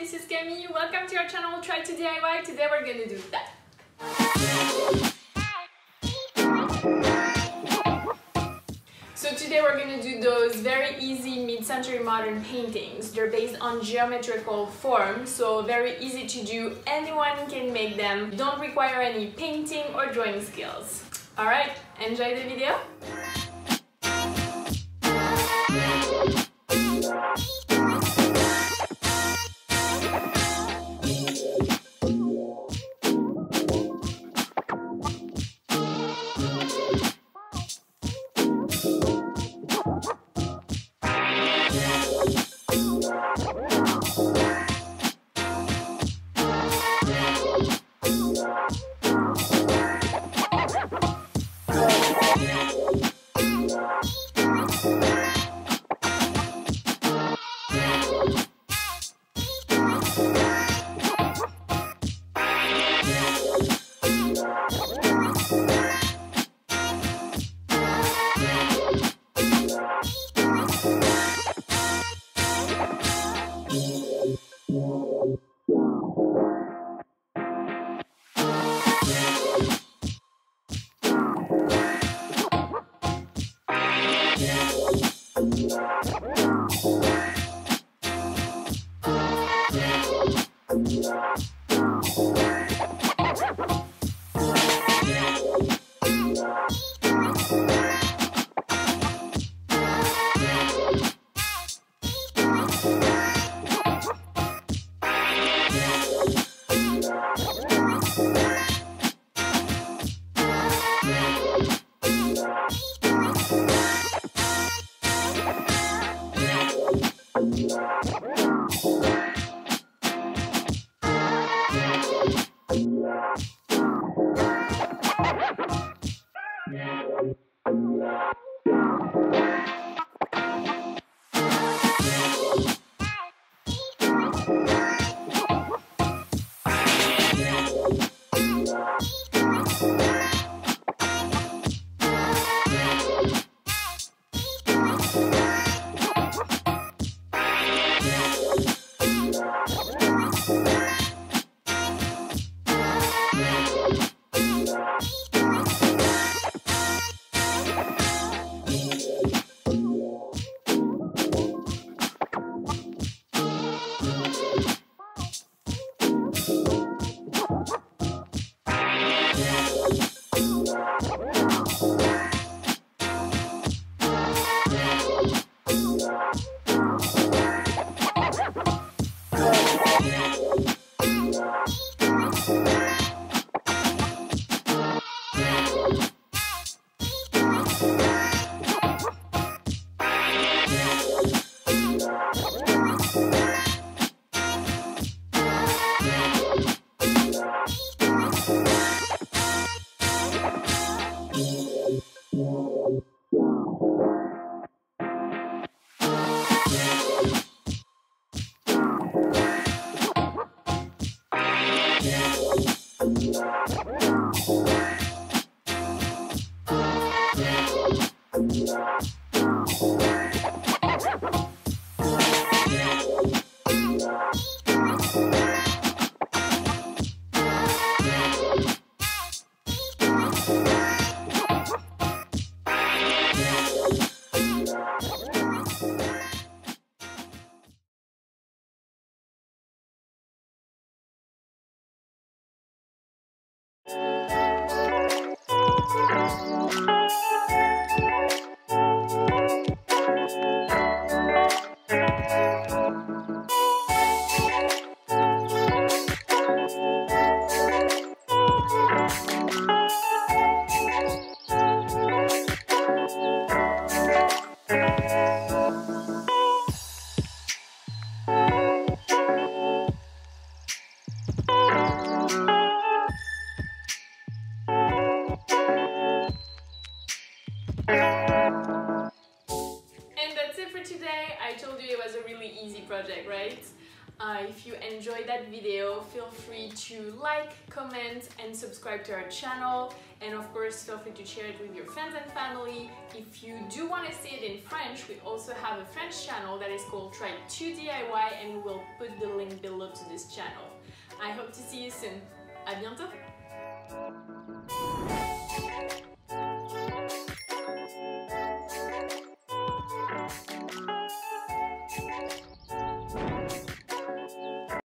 this is Camille. Welcome to our channel Try to DIY. Today we're gonna do that. So today we're gonna do those very easy mid-century modern paintings. They're based on geometrical forms, so very easy to do. Anyone can make them. Don't require any painting or drawing skills. Alright, enjoy the video. Today, I told you it was a really easy project, right? If you enjoyed that video, feel free to like, comment and subscribe to our channel, and of course feel free to share it with your friends and family. If you do want to see it in French, we also have a French channel that is called Try to DIY, and we will put the link comment below to this channel. I hope to see you soon. À bientôt!